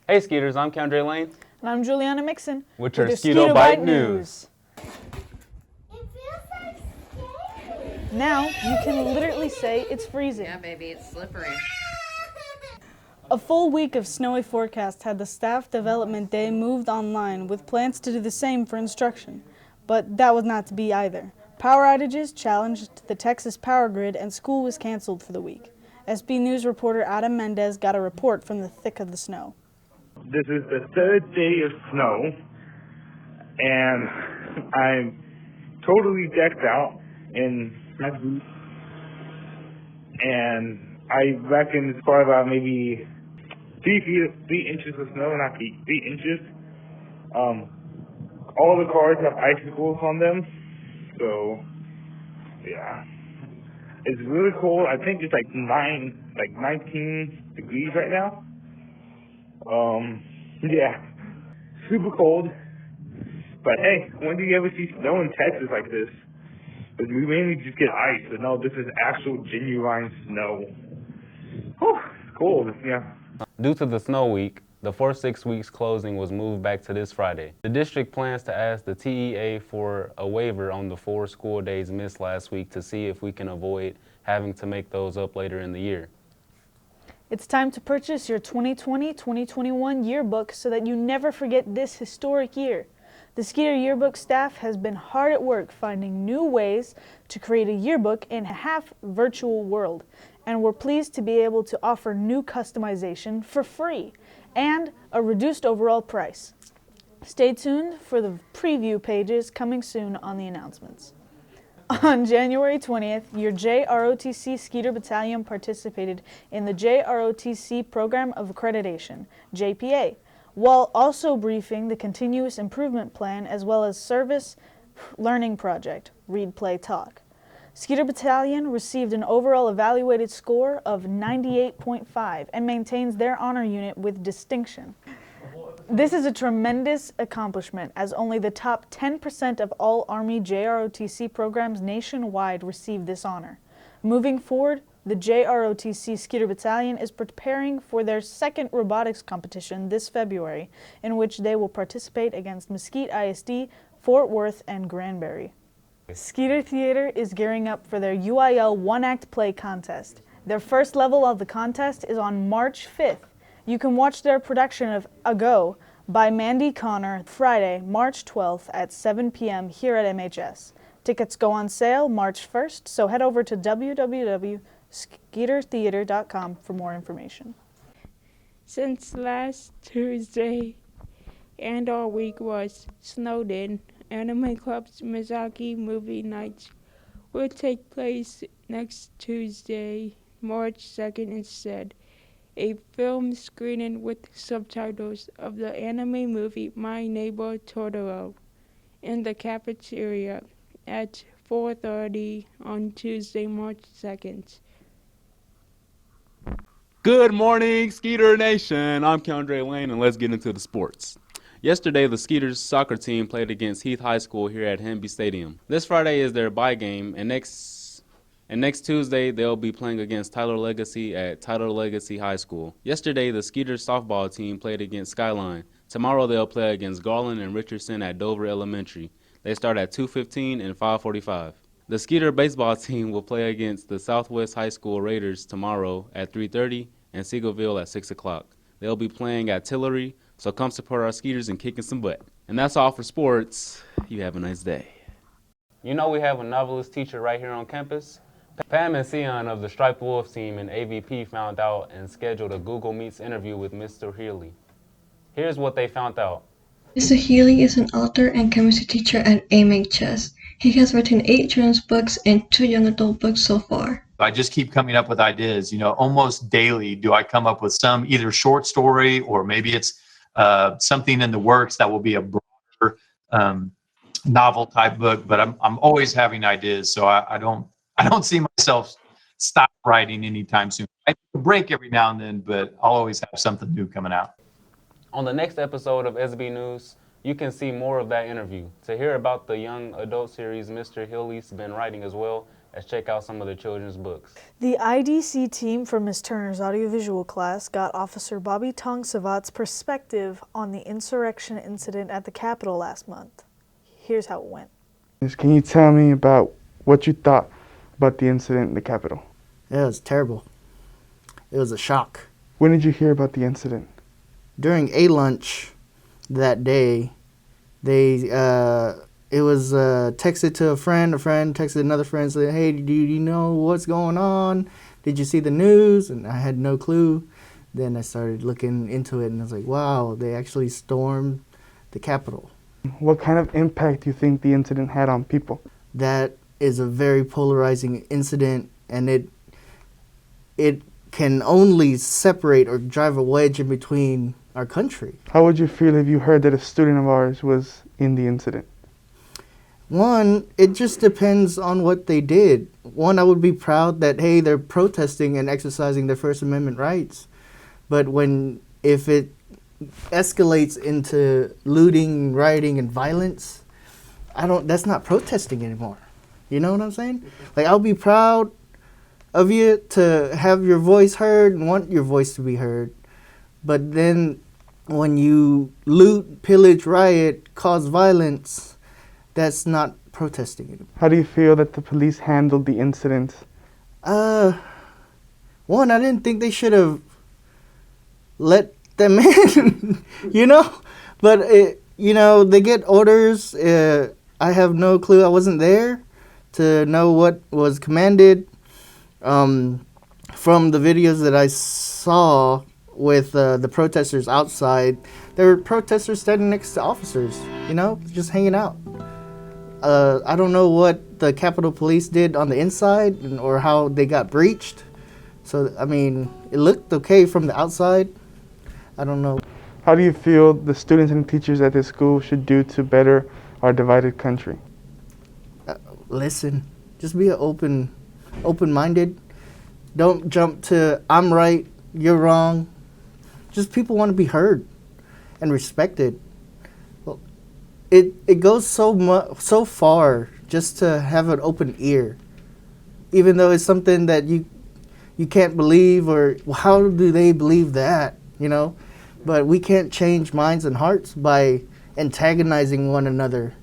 Hey Skeeters, I'm Keondre Lane. And I'm Julianna Mixon. With your Skeeto-Byte news. It feels like scary. Now, you can literally say it's freezing. Yeah, baby, it's slippery. A full week of snowy forecast had the staff development day moved online with plans to do the same for instruction. But that was not to be either. Power outages challenged the Texas power grid and school was canceled for the week. SB News reporter Adam Mendez got a report from the thick of the snow. This is the third day of snow, and I'm totally decked out in my boots, and I reckon it's probably about maybe 3 inches of snow, not 3 inches. All the cars have icicles on them, so yeah. It's really cold. I think it's like 19 degrees right now. Yeah, super cold. But hey, when do you ever see snow in Texas like this? Because we mainly just get ice, but no, this is actual genuine snow. Whew, it's cold, yeah. Due to the snow week, the 4-6 weeks closing was moved back to this Friday. The district plans to ask the TEA for a waiver on the 4 school days missed last week to see if we can avoid having to make those up later in the year. It's time to purchase your 2020-2021 yearbook so that you never forget this historic year. The Skeeter yearbook staff has been hard at work finding new ways to create a yearbook in a half-virtual world, and we're pleased to be able to offer new customization for free and a reduced overall price. Stay tuned for the preview pages coming soon on the announcements. On January 20th, your JROTC Skeeter Battalion participated in the JROTC Program of Accreditation, JPA, while also briefing the Continuous Improvement Plan as well as Service Learning Project, Read, Play, Talk. Skeeter Battalion received an overall evaluated score of 98.5 and maintains their honor unit with distinction. This is a tremendous accomplishment as only the top 10% of all Army JROTC programs nationwide receive this honor. Moving forward, the JROTC Skeeter Battalion is preparing for their second robotics competition this February, in which they will participate against Mesquite ISD, Fort Worth, and Granbury. Skeeter Theater is gearing up for their UIL one-act play contest. Their first level of the contest is on March 5th. You can watch their production of A Go by Mandy Connor Friday, March 12th at 7 p.m. here at MHS. Tickets go on sale March 1st, so head over to www.skeetertheater.com for more information. Since last Tuesday and all week was snowed in, Anime Club's Miyazaki movie nights will take place next Tuesday, March 2nd instead. A film screening with subtitles of the anime movie My Neighbor Totoro in the cafeteria at 4:30 on Tuesday, March 2nd. Good morning, Skeeter Nation. I'm Keondre Lane, and let's get into the sports. Yesterday, the Skeeters soccer team played against Heath High School here at Hemby Stadium. This Friday is their bye game, and next Tuesday, they'll be playing against Tyler Legacy at Tyler Legacy High School. Yesterday, the Skeeters softball team played against Skyline. Tomorrow, they'll play against Garland and Richardson at Dover Elementary. They start at 2:15 and 5:45. The Skeeter baseball team will play against the Southwest High School Raiders tomorrow at 3:30 and Seagoville at 6 o'clock. They'll be playing at Tillery, so come support our Skeeters and kicking some butt. And that's all for sports. You have a nice day. You know we have a novelist teacher right here on campus? Pam and Sion of the Striped Wolves team in AVP found out and scheduled a Google Meets interview with Mr. Healy. Here's what they found out. Mr. Healy is an author and chemistry teacher at MHS. He has written 8 children's books and 2 young adult books so far. I just keep coming up with ideas. Almost daily do I come up with some either short story or maybe it's something in the works that will be a broader novel type book. But I'm always having ideas, so I don't see myself stop writing anytime soon. I take a break every now and then, but I'll always have something new coming out. On the next episode of SB News, you can see more of that interview. To hear about the young adult series Mr. Healy's been writing as well, Let's check out some of the children's books. The IDC team from Ms. Turner's audiovisual class got Officer Bobby Tong-Savat's perspective on the insurrection incident at the Capitol last month. Here's how it went. Can you tell me about what you thought about the incident in the Capitol? Yeah, it was terrible. It was a shock. When did you hear about the incident? During a lunch that day, it was texted to a friend texted another friend, said, hey, do you know what's going on? Did you see the news? And I had no clue. Then I started looking into it, and I was like, wow, they actually stormed the Capitol. What kind of impact do you think the incident had on people? That is a very polarizing incident, and it can only separate or drive a wedge in between our country. How would you feel if you heard that a student of ours was in the incident? One, it just depends on what they did. One, I would be proud that, hey, they're protesting and exercising their First Amendment rights. But if it escalates into looting, rioting, and violence, that's not protesting anymore. You know what I'm saying? Like, I'll be proud of you to have your voice heard and want your voice to be heard. But then when you loot, pillage, riot, cause violence, that's not protesting anymore. How do you feel that the police handled the incident? One, I didn't think they should have let them in, you know? But, they get orders. I have no clue. I wasn't there to know what was commanded. From the videos that I saw with the protesters outside, there were protesters standing next to officers, just hanging out. I don't know what the Capitol Police did on the inside or how they got breached. So, it looked okay from the outside. I don't know. How do you feel the students and teachers at this school should do to better our divided country? Listen. Just be open-minded. Don't jump to, I'm right, you're wrong. Just people want to be heard and respected. Well, it goes so far just to have an open ear, even though it's something that you can't believe, or how do they believe that, But we can't change minds and hearts by antagonizing one another.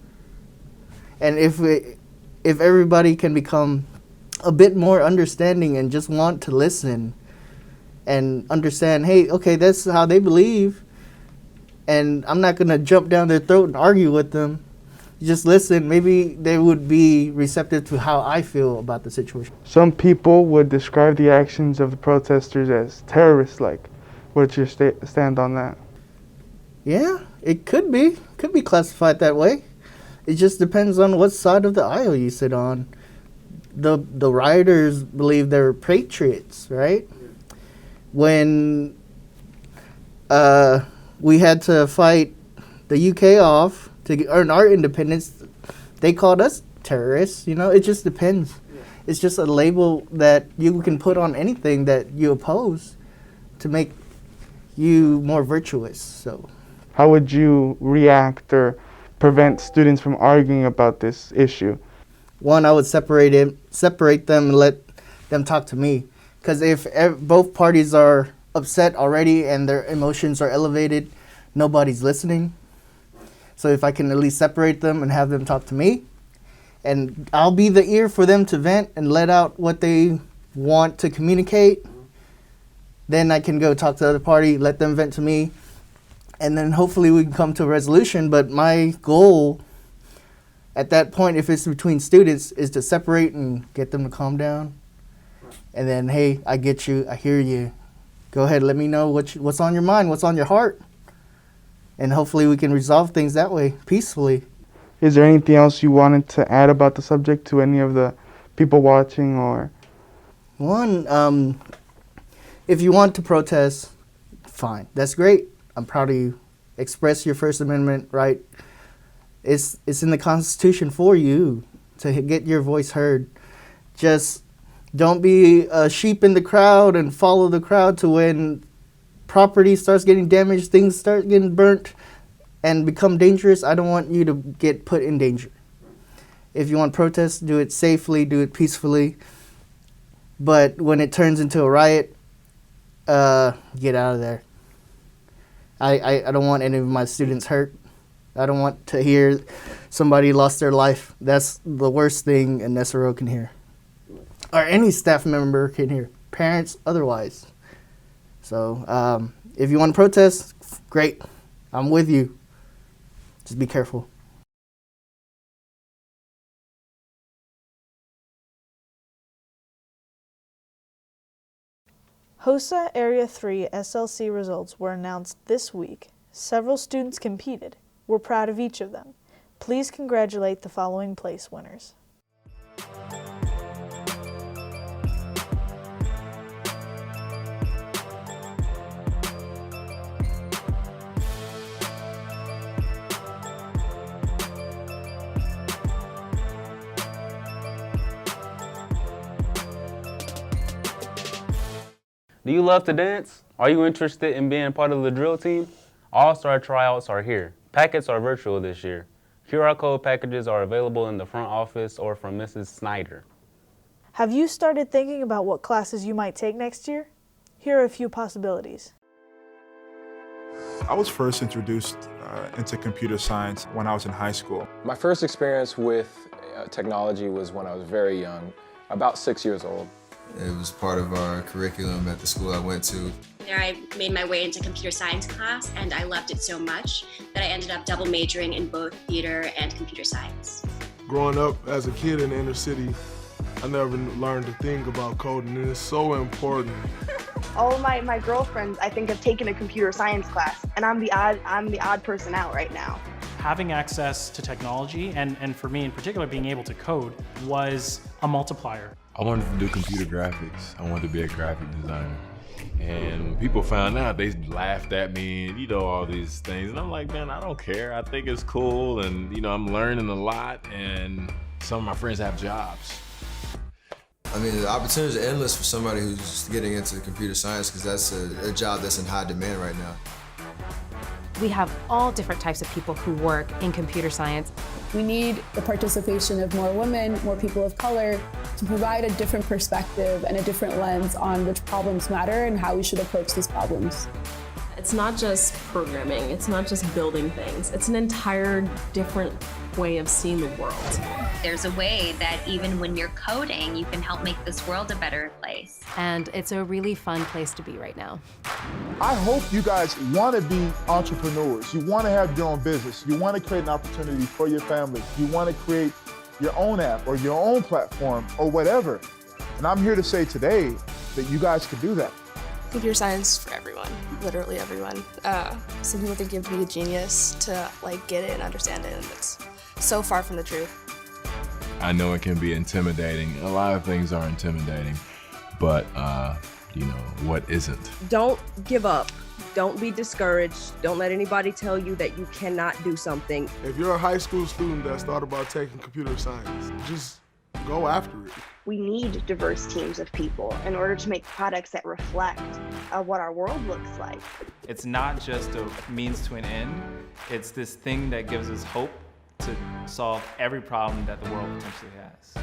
And if everybody can become a bit more understanding and just want to listen and understand, hey, okay, that's how they believe, and I'm not going to jump down their throat and argue with them. Just listen. Maybe they would be receptive to how I feel about the situation. Some people would describe the actions of the protesters as terrorist-like. What's your stand on that? Yeah, it could be classified that way. It just depends on what side of the aisle you sit on. The rioters believe they're patriots, right? When we had to fight the UK off to earn our independence, they called us terrorists. It just depends. It's just a label that you can put on anything that you oppose to make you more virtuous. So, how would you react or prevent students from arguing about this issue? One, I would separate them and let them talk to me. Because if both parties are upset already and their emotions are elevated, nobody's listening. So if I can at least separate them and have them talk to me, and I'll be the ear for them to vent and let out what they want to communicate, then I can go talk to the other party, let them vent to me, and then hopefully we can come to a resolution. But my goal at that point, if it's between students, is to separate and get them to calm down. And then, hey, I get you, I hear you. Go ahead, let me know what's on your mind, what's on your heart. And hopefully we can resolve things that way, peacefully. Is there anything else you wanted to add about the subject to any of the people watching? Or one, if you want to protest, fine, that's great. I'm proud of you. Express your First Amendment right. It's in the Constitution for you to get your voice heard. Just don't be a sheep in the crowd and follow the crowd to when property starts getting damaged, things start getting burnt and become dangerous. I don't want you to get put in danger. If you want to protest, do it safely, do it peacefully. But when it turns into a riot, get out of there. I don't want any of my students hurt. I don't want to hear somebody lost their life. That's the worst thing an SRO can hear. Or any staff member can hear. Parents, otherwise. So if you want to protest, great. I'm with you. Just be careful. HOSA Area 3 SLC results were announced this week. Several students competed. We're proud of each of them. Please congratulate the following place winners. Do you love to dance? Are you interested in being part of the drill team? All-Star tryouts are here. Packets are virtual this year. QR code packages are available in the front office or from Mrs. Snyder. Have you started thinking about what classes you might take next year? Here are a few possibilities. I was first introduced into computer science when I was in high school. My first experience with technology was when I was very young, about 6 years old. It was part of our curriculum at the school I went to. There I made my way into computer science class, and I loved it so much that I ended up double majoring in both theater and computer science. Growing up as a kid in the inner city, I never learned a thing about coding, and it's so important. All of my girlfriends, I think, have taken a computer science class, and I'm the odd person out right now. Having access to technology, and for me in particular, being able to code, was a multiplier. I wanted to do computer graphics. I wanted to be a graphic designer. And when people found out, they laughed at me and, all these things. And I'm like, man, I don't care. I think it's cool. And, I'm learning a lot. And some of my friends have jobs. I mean, the opportunities are endless for somebody who's getting into computer science, because that's a job that's in high demand right now. We have all different types of people who work in computer science. We need the participation of more women, more people of color, to provide a different perspective and a different lens on which problems matter and how we should approach these problems. It's not just programming, it's not just building things, it's an entire different way of seeing the world. There's a way that even when you're coding, you can help make this world a better place. And it's a really fun place to be right now. I hope you guys want to be entrepreneurs. You want to have your own business. You want to create an opportunity for your family. You want to create your own app or your own platform or whatever. And I'm here to say today that you guys can do that. Computer science for everyone, literally everyone. Some people think you have to be a genius to get it and understand it, and it's so far from the truth. I know it can be intimidating. A lot of things are intimidating, but what isn't? Don't give up. Don't be discouraged. Don't let anybody tell you that you cannot do something. If you're a high school student that's thought about taking computer science, just go after it. We need diverse teams of people in order to make products that reflect what our world looks like. It's not just a means to an end. It's this thing that gives us hope to solve every problem that the world potentially has.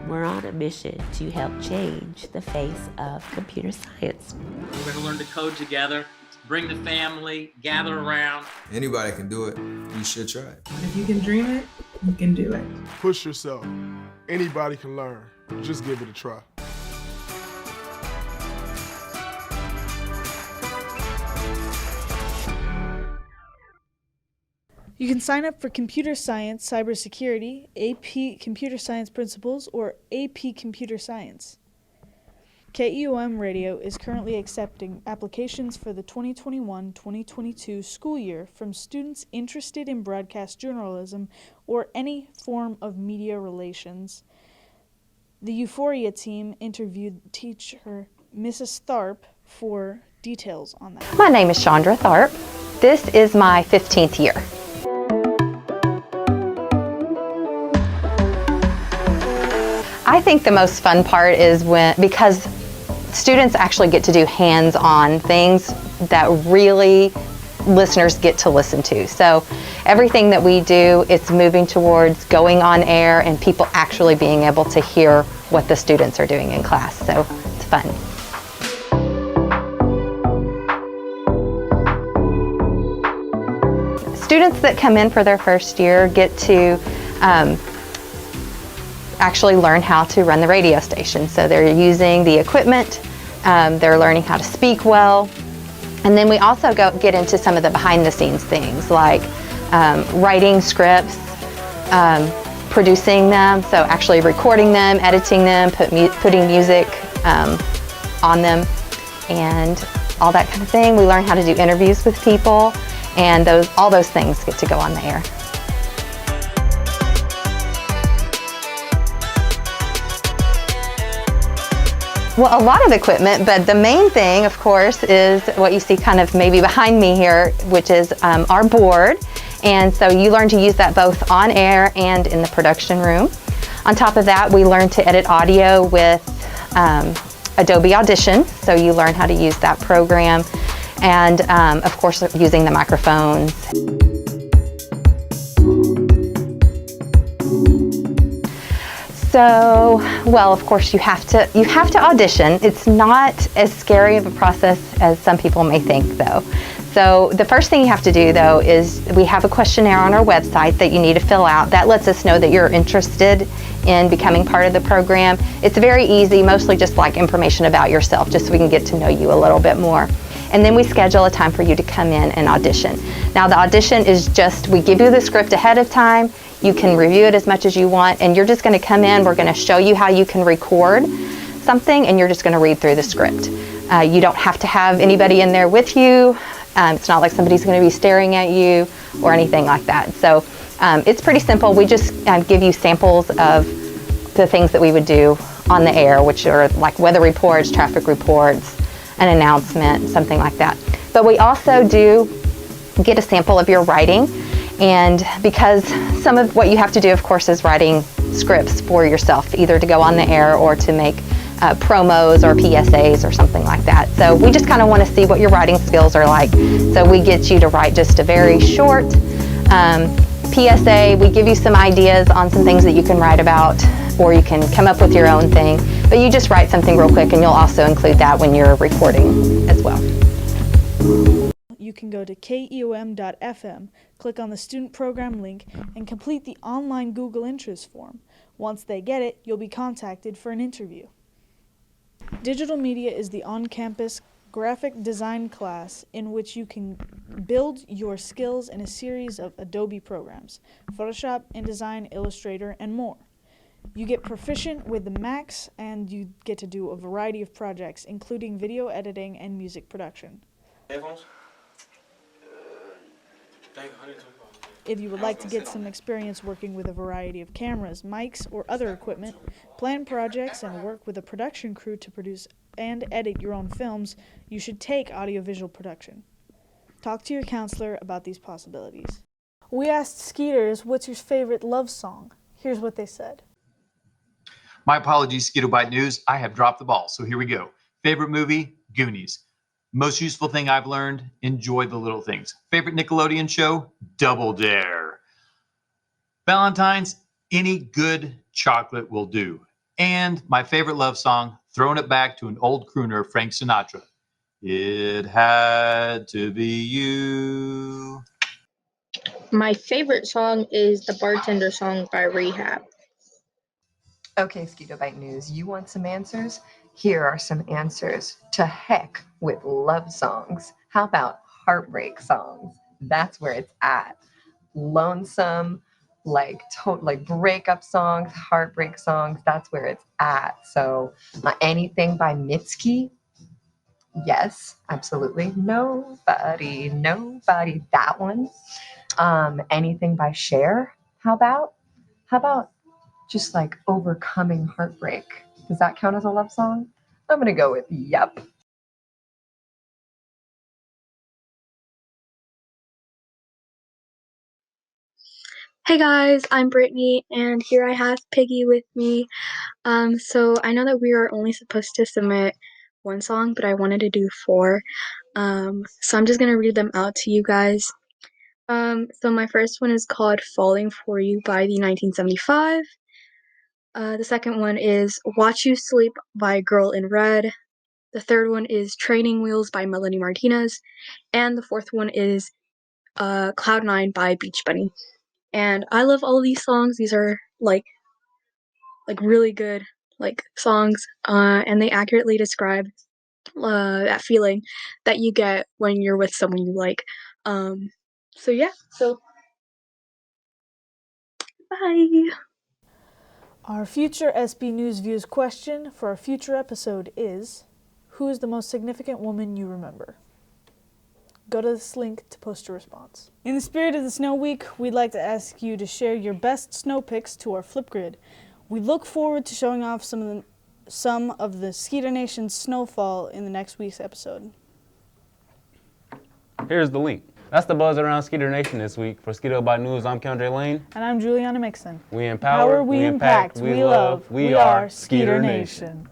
We're on a mission to help change the face of computer science. We're going to learn to code together, bring the family, gather around. Anybody can do it. You should try it. If you can dream it, you can do it. Push yourself. Anybody can learn. Just give it a try. You can sign up for Computer Science, Cybersecurity, AP Computer Science Principles, or AP Computer Science. KEOM Radio is currently accepting applications for the 2021-2022 school year from students interested in broadcast journalism or any form of media relations. The Euphoria team interviewed teacher Mrs. Tharp for details on that. My name is Chandra Tharp. This is my 15th year. I think the most fun part is because students actually get to do hands-on things that really listeners get to listen to. So everything that we do, it's moving towards going on air and people actually being able to hear what the students are doing in class. So it's fun. Students that come in for their first year get to actually learn how to run the radio station. So they're using the equipment, they're learning how to speak well, and then we also get into some of the behind the scenes things like writing scripts, producing them, so actually recording them, editing them, putting music on them, and all that kind of thing. We learn how to do interviews with people, and all those things get to go on the air. Well, a lot of equipment, but the main thing, of course, is what you see kind of maybe behind me here, which is our board. And so you learn to use that both on air and in the production room. On top of that, we learn to edit audio with Adobe Audition, so you learn how to use that program. And of course, using the microphones. So, well, of course, you have to audition. It's not as scary of a process as some people may think, though. So the first thing you have to do, though, is we have a questionnaire on our website that you need to fill out. That lets us know that you're interested in becoming part of the program. It's very easy, mostly just like information about yourself, just so we can get to know you a little bit more. And then we schedule a time for you to come in and audition. Now the audition is just, we give you the script ahead of time, you can review it as much as you want, and you're just gonna come in, we're gonna show you how you can record something, and you're just gonna read through the script. You don't have to have anybody in there with you. It's not like somebody's gonna be staring at you or anything like that. So it's pretty simple. We just give you samples of the things that we would do on the air, which are like weather reports, traffic reports, an announcement, something like that. But we also do get a sample of your writing, and because some of what you have to do, of course, is writing scripts for yourself, either to go on the air or to make promos or PSAs or something like that. So we just kind of want to see what your writing skills are like. So we get you to write just a very short PSA. We give you some ideas on some things that you can write about, or you can come up with your own thing. But you just write something real quick, and you'll also include that when you're recording as well. You can go to KEOM.FM, click on the student program link, and complete the online Google interest form. Once they get it, you'll be contacted for an interview. Digital media is the on-campus graphic design class in which you can build your skills in a series of Adobe programs, Photoshop, InDesign, Illustrator, and more. You get proficient with the Macs, and you get to do a variety of projects, including video editing and music production. If you would like to get some experience working with a variety of cameras, mics, or other equipment, plan projects, and work with a production crew to produce and edit your own films, you should take audiovisual production. Talk to your counselor about these possibilities. We asked Skeeters, what's your favorite love song? Here's what they said. My apologies, Skeeto-Byte News. I have dropped the ball, so here we go. Favorite movie? Goonies. Most useful thing I've learned? Enjoy the little things. Favorite Nickelodeon show? Double Dare. Valentine's? Any good chocolate will do. And my favorite love song? Throwing it back to an old crooner, Frank Sinatra. It had to be you. My favorite song is the Bartender song by Rehab. Okay, Skeeto-Byte News, you want some answers? Here are some answers. To heck with love songs. How about heartbreak songs? That's where it's at. Lonesome, like breakup songs, heartbreak songs, that's where it's at. So anything by Mitski? Yes, absolutely. Nobody, that one. Anything by Cher? How about just like overcoming heartbreak? Does that count as a love song? I'm gonna go with yep. Hey guys, I'm Brittany, and here I have Piggy with me. So I know that we are only supposed to submit one song, but I wanted to do 4. So I'm just going to read them out to you guys. So my first one is called Falling For You by the 1975. The second one is Watch You Sleep by Girl in Red. The third one is Training Wheels by Melanie Martinez. And the fourth one is Cloud 9 by Beach Bunny. And I love all of these songs. These are like really good songs, and they accurately describe that feeling that you get when you're with someone you like. So yeah, so bye. Our future SB News Views question for our future episode is, who is the most significant woman you remember? Go to this link to post your response. In the spirit of the Snow Week, we'd like to ask you to share your best snow pics to our Flipgrid. We look forward to showing off some of the Skeeto Nation's snowfall in the next week's episode. Here's the link. That's the buzz around Skeeto Nation this week. For Skeeto-Byte News, I'm Keondre Lane. And I'm Julianna Mixon. We empower, we impact, we love, we are Skeeto Nation.